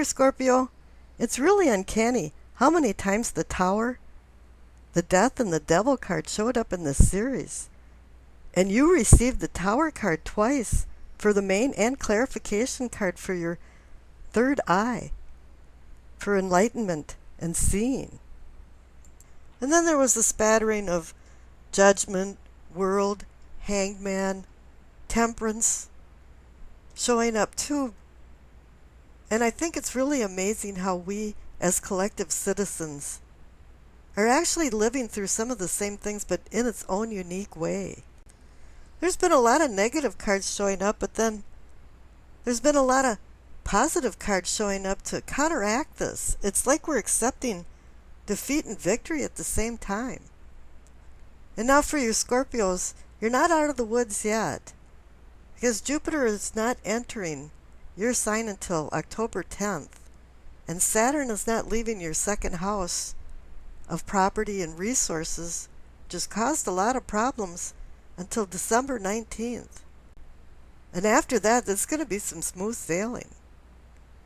there, Scorpio. It's really uncanny how many times the Tower, the Death, and the Devil card showed up in this series. And you received the Tower card twice for the main and clarification card for your third eye, for enlightenment and seeing. And then there was the spattering of Judgment, World, Hangman, Temperance showing up too. And I think it's really amazing how we, as collective citizens, are actually living through some of the same things, but in its own unique way. There's been a lot of negative cards showing up, but then there's been a lot of positive cards showing up to counteract this. It's like we're accepting defeat and victory at the same time. And now for you Scorpios, you're not out of the woods yet, because Jupiter is not entering your sign until October 10th, and Saturn is not leaving your second house of property and resources, just caused a lot of problems until December 19th. And after that, there's going to be some smooth sailing.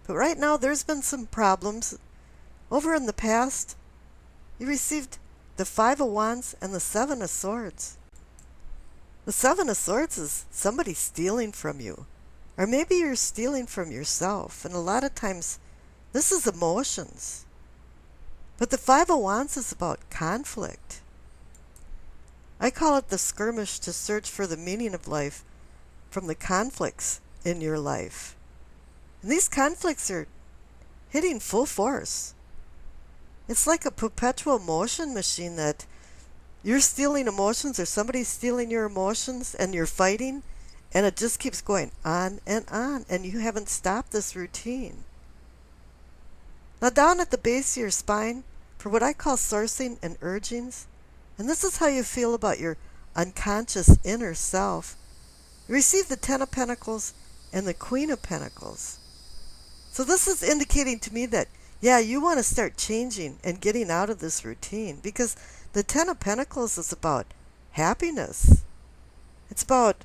But right now, there's been some problems. Over in the past, you received the Five of Wands and the Seven of Swords. The Seven of Swords is somebody stealing from you. Or maybe you're stealing from yourself. And a lot of times, this is emotions. But the Five of Wands is about conflict. I call it the skirmish to search for the meaning of life from the conflicts in your life. And these conflicts are hitting full force. It's like a perpetual motion machine that you're stealing emotions or somebody's stealing your emotions and you're fighting, and it just keeps going on, and you haven't stopped this routine. Now down at the base of your spine, for what I call sourcing and urgings, and this is how you feel about your unconscious inner self, you receive the Ten of Pentacles and the Queen of Pentacles. So this is indicating to me that, yeah, you want to start changing and getting out of this routine, because the Ten of Pentacles is about happiness. It's about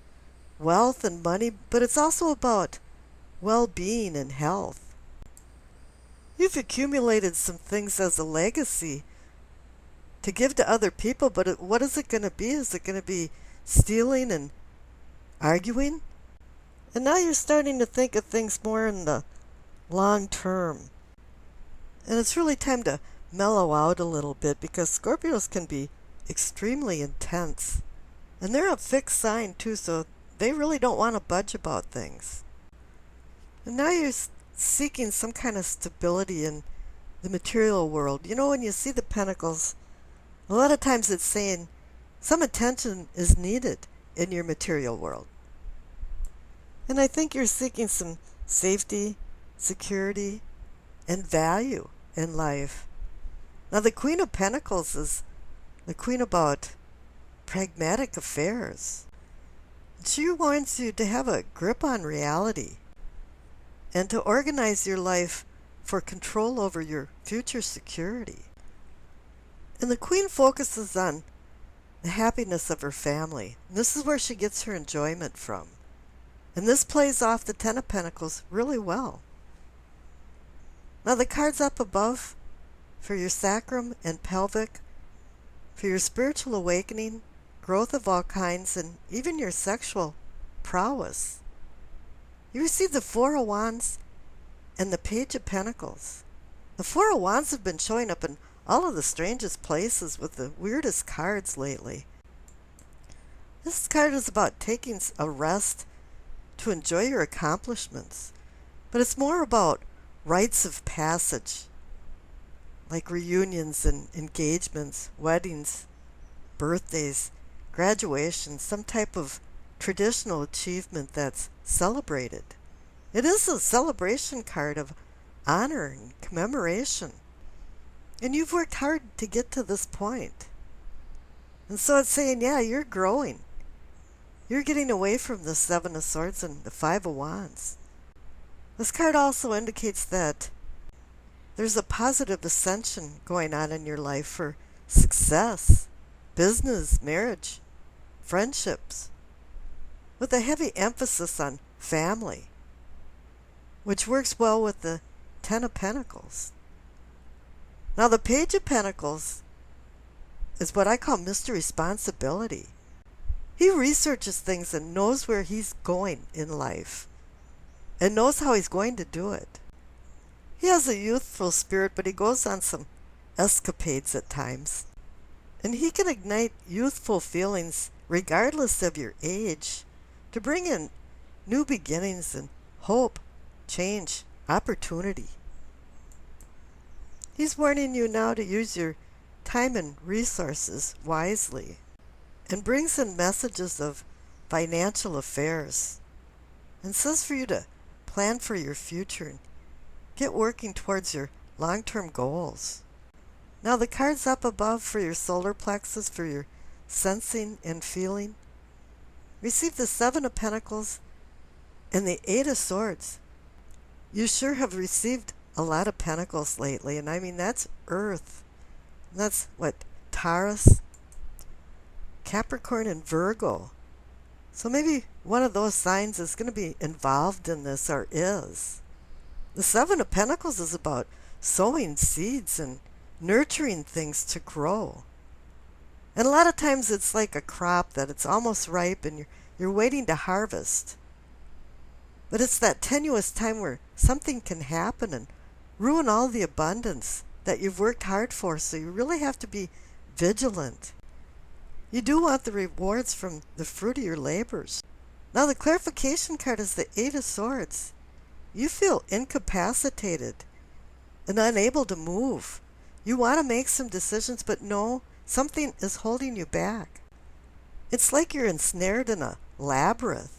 wealth and money, but it's also about well-being and health. You've accumulated some things as a legacy to give to other people, but what is it going to be? Is it going to be stealing and arguing? And now you're starting to think of things more in the long term. And it's really time to mellow out a little bit, because Scorpios can be extremely intense. And they're a fixed sign too, so they really don't want to budge about things. And now you're seeking some kind of stability in the material world. You know, when you see the Pentacles, a lot of times it's saying some attention is needed in your material world. And I think you're seeking some safety, security, and value in life. Now the Queen of Pentacles is the queen about pragmatic affairs. She wants you to have a grip on reality and to organize your life for control over your future security. And the Queen focuses on the happiness of her family. And this is where she gets her enjoyment from. And this plays off the Ten of Pentacles really well. Now the cards up above for your sacrum and pelvic, for your spiritual awakening, growth of all kinds, and even your sexual prowess. You receive the Four of Wands and the Page of Pentacles. The Four of Wands have been showing up in all of the strangest places with the weirdest cards lately. This card is about taking a rest to enjoy your accomplishments, but it's more about rites of passage, like reunions and engagements, weddings, birthdays, graduations, some type of traditional achievement that's celebrated. It is a celebration card of honor and commemoration. And you've worked hard to get to this point. And so it's saying, yeah, you're growing. You're getting away from the Seven of Swords and the Five of Wands. This card also indicates that there's a positive ascension going on in your life for success, business, marriage, friendships, with a heavy emphasis on family, which works well with the Ten of Pentacles. Now the Page of Pentacles is what I call Mr. Responsibility. He researches things and knows where he's going in life and knows how he's going to do it. He has a youthful spirit, but he goes on some escapades at times. And he can ignite youthful feelings regardless of your age to bring in new beginnings and hope, change, opportunity. He's warning you now to use your time and resources wisely and brings in messages of financial affairs and says for you to plan for your future and get working towards your long-term goals. Now the cards up above for your solar plexus, for your sensing and feeling, receive the Seven of Pentacles and the Eight of Swords. You sure have received a lot of pentacles lately, and I mean that's Earth. That's what, Taurus, Capricorn, and Virgo. So maybe one of those signs is going to be involved in this, or is. The Seven of Pentacles is about sowing seeds and nurturing things to grow. And a lot of times it's like a crop that it's almost ripe and you're waiting to harvest. But it's that tenuous time where something can happen and ruin all the abundance that you've worked hard for, so you really have to be vigilant. You do want the rewards from the fruit of your labors. Now the clarification card is the Eight of Swords. You feel incapacitated and unable to move. You want to make some decisions, but no, something is holding you back. It's like you're ensnared in a labyrinth.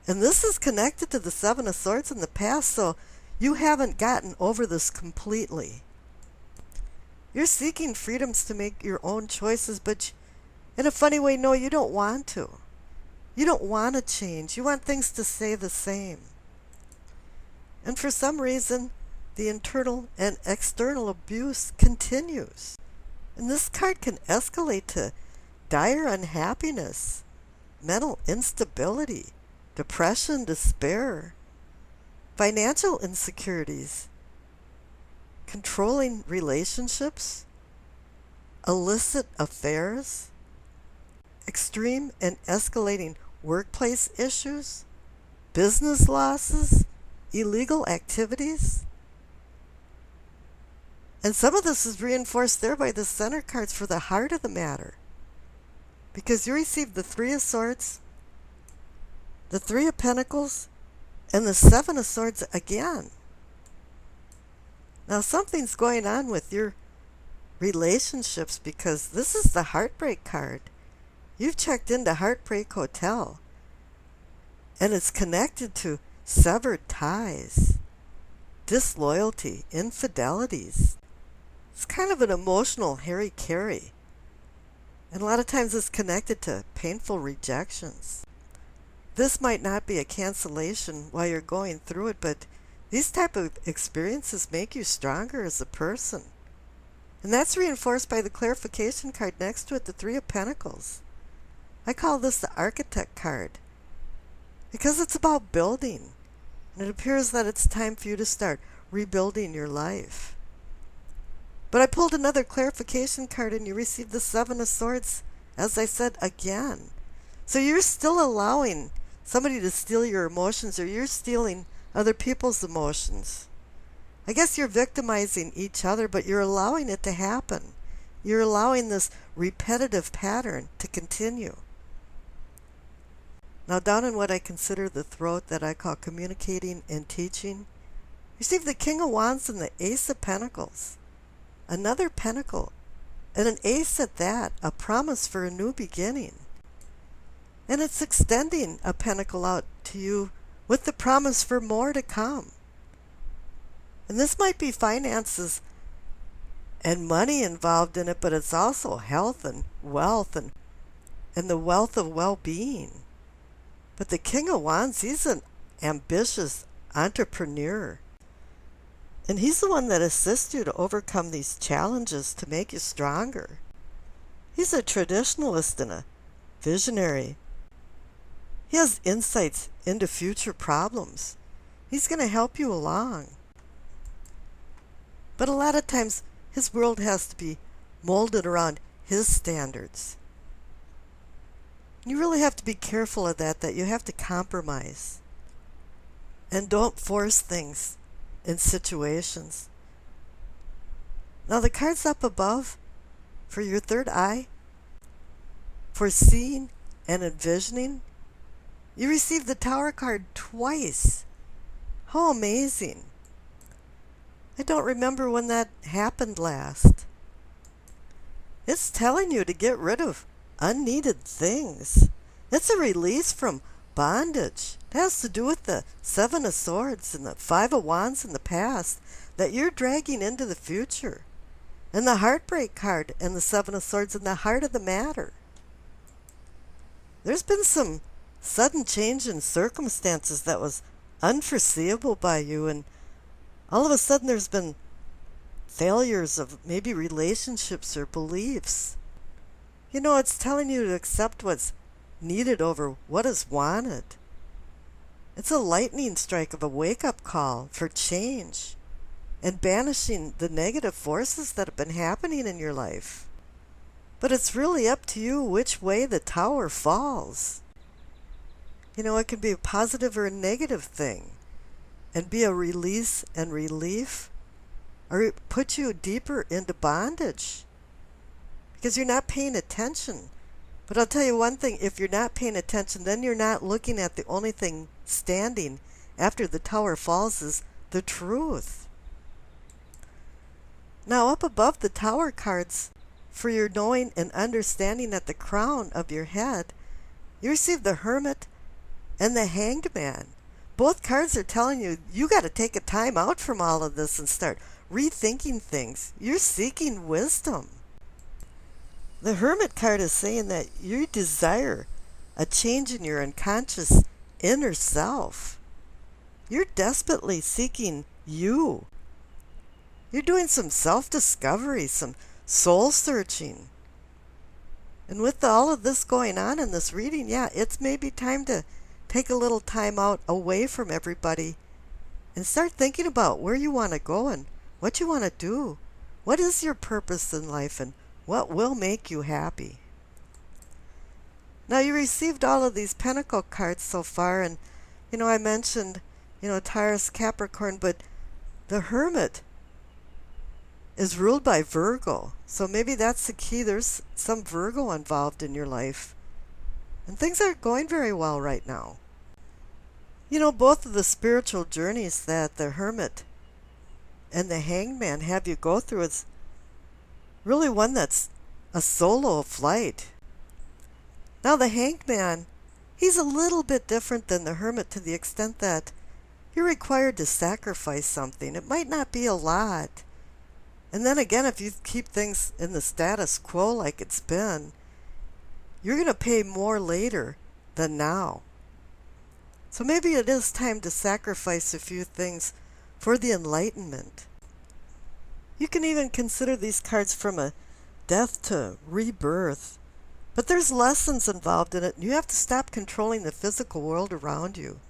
And this is connected to the Seven of Swords in the past, so you haven't gotten over this completely. You're seeking freedoms to make your own choices, but in a funny way, no, you don't want to. You don't want to change. You want things to stay the same. And for some reason, the internal and external abuse continues. And this card can escalate to dire unhappiness, mental instability, depression, despair, financial insecurities, controlling relationships, illicit affairs, extreme and escalating workplace issues, business losses, illegal activities. And some of this is reinforced there by the center cards for the heart of the matter. Because you received the Three of Swords, the Three of Pentacles, and the Seven of Swords again. Now something's going on with your relationships, because this is the heartbreak card. You've checked into Heartbreak Hotel, and it's connected to severed ties, disloyalty, infidelities. It's kind of an emotional hara-kiri. And a lot of times it's connected to painful rejections. This might not be a cancellation while you're going through it, but these type of experiences make you stronger as a person. And that's reinforced by the clarification card next to it, the Three of Pentacles. I call this the Architect card because it's about building. And it appears that it's time for you to start rebuilding your life. But I pulled another clarification card and you received the Seven of Swords, as I said, again. So you're still allowing somebody to steal your emotions, or you're stealing other people's emotions. I guess you're victimizing each other, but you're allowing it to happen. You're allowing this repetitive pattern to continue. Now down in what I consider the throat that I call communicating and teaching, receive the King of Wands and the Ace of Pentacles. Another pentacle, and an ace at that, a promise for a new beginning. And it's extending a pentacle out to you with the promise for more to come. And this might be finances and money involved in it, but it's also health and wealth and the wealth of well-being. But the King of Wands, he's an ambitious entrepreneur. And he's the one that assists you to overcome these challenges to make you stronger. He's a traditionalist and a visionary. He has insights into future problems. He's going to help you along. But a lot of times his world has to be molded around his standards. You really have to be careful of that you have to compromise. And don't force things in situations. Now the cards up above for your third eye, for seeing and envisioning, you received the Tower card twice. How amazing. I don't remember when that happened last. It's telling you to get rid of unneeded things. It's a release from bondage. It has to do with the Seven of Swords and the Five of Wands in the past that you're dragging into the future. And the Heartbreak card and the Seven of Swords in the heart of the matter. There's been some sudden change in circumstances that was unforeseeable by you, and all of a sudden there's been failures of maybe relationships or beliefs. You know, it's telling you to accept what's needed over what is wanted. It's a lightning strike of a wake-up call for change and banishing the negative forces that have been happening in your life. But it's really up to you which way the tower falls. You know, it can be a positive or a negative thing and be a release and relief, or it put you deeper into bondage because you're not paying attention. But I'll tell you one thing, if you're not paying attention, then you're not looking at the only thing standing after the tower falls is the truth. Now up above the Tower cards, for your knowing and understanding at the crown of your head, you receive the Hermit and the Hanged Man. Both cards are telling you, you got to take a time out from all of this and start rethinking things. You're seeking wisdom. The Hermit card is saying that you desire a change in your unconscious inner self. You're desperately seeking you. You're doing some self-discovery, some soul-searching. And with all of this going on in this reading, yeah, it's maybe time to take a little time out away from everybody and start thinking about where you want to go and what you want to do. What is your purpose in life and what will make you happy? Now, you received all of these Pentacle cards so far, and, you know, I mentioned, Taurus, Capricorn, but the Hermit is ruled by Virgo. So maybe that's the key. There's some Virgo involved in your life. And things aren't going very well right now. You know, both of the spiritual journeys that the Hermit and the Hanged Man have you go through is really one that's a solo flight. Now the Hanged Man, he's a little bit different than the Hermit to the extent that you're required to sacrifice something. It might not be a lot. And then again, if you keep things in the status quo like it's been, you're going to pay more later than now. So maybe it is time to sacrifice a few things for the enlightenment. You can even consider these cards from a death to rebirth. But there's lessons involved in it, and you have to stop controlling the physical world around you.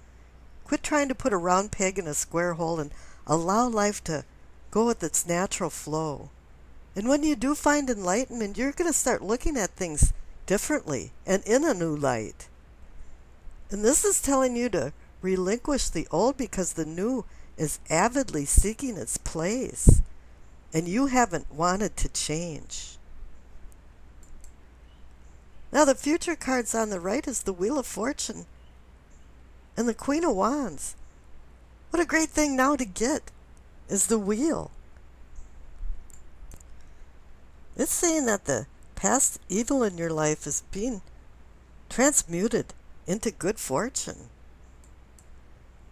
Quit trying to put a round peg in a square hole and allow life to go with its natural flow. And when you do find enlightenment, you're going to start looking at things differently and in a new light. And this is telling you to relinquish the old because the new is avidly seeking its place. And you haven't wanted to change. Now the future cards on the right is the Wheel of Fortune and the Queen of Wands. What a great thing now to get is the wheel. It's saying that the past evil in your life is being transmuted into good fortune.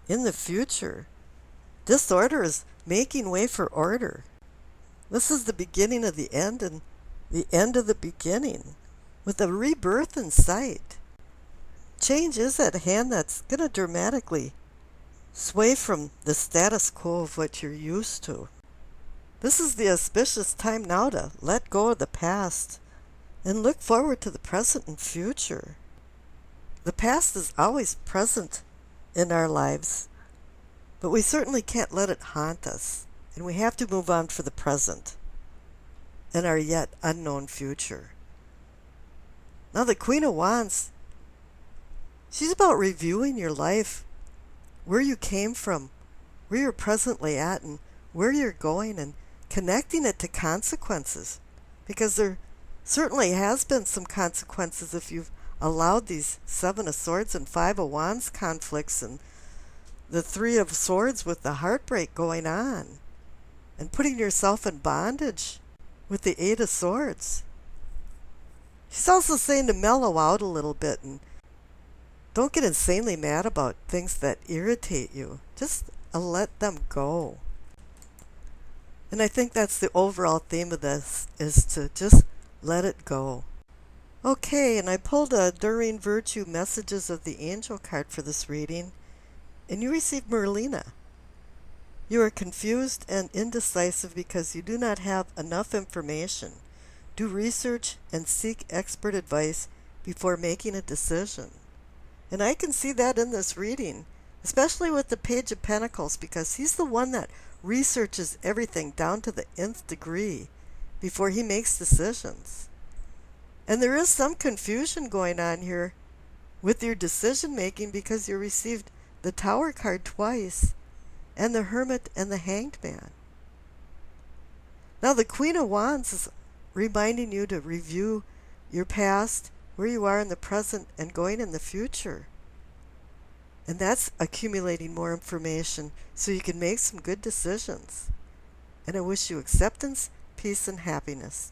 In the future, disorder is making way for order. This is the beginning of the end and the end of the beginning, with a rebirth in sight. Change is at hand that's going to dramatically sway from the status quo of what you're used to. This is the auspicious time now to let go of the past and look forward to the present and future. The past is always present in our lives, but we certainly can't let it haunt us And we have to move on for the present and our yet unknown future. Now the Queen of Wands, she's about reviewing your life, where you came from, where you're presently at, and where you're going, and connecting it to consequences. Because there certainly has been some consequences if you've allowed these Seven of Swords and Five of Wands conflicts and the Three of Swords with the heartbreak going on, and putting yourself in bondage with the Eight of Swords. She's also saying to mellow out a little bit and don't get insanely mad about things that irritate you. Just let them go. And I think that's the overall theme of this, is to just let it go. Okay, and I pulled a During Virtue Messages of the Angel card for this reading, and you received Merlina. You are confused and indecisive because you do not have enough information. Do research and seek expert advice before making a decision. And I can see that in this reading, especially with the Page of Pentacles, because he's the one that researches everything down to the nth degree before he makes decisions. And there is some confusion going on here with your decision making because you received the Tower card twice and the Hermit and the Hanged Man. Now the Queen of Wands is reminding you to review your past, where you are in the present, and going in the future. And that's accumulating more information so you can make some good decisions. And I wish you acceptance, peace, and happiness.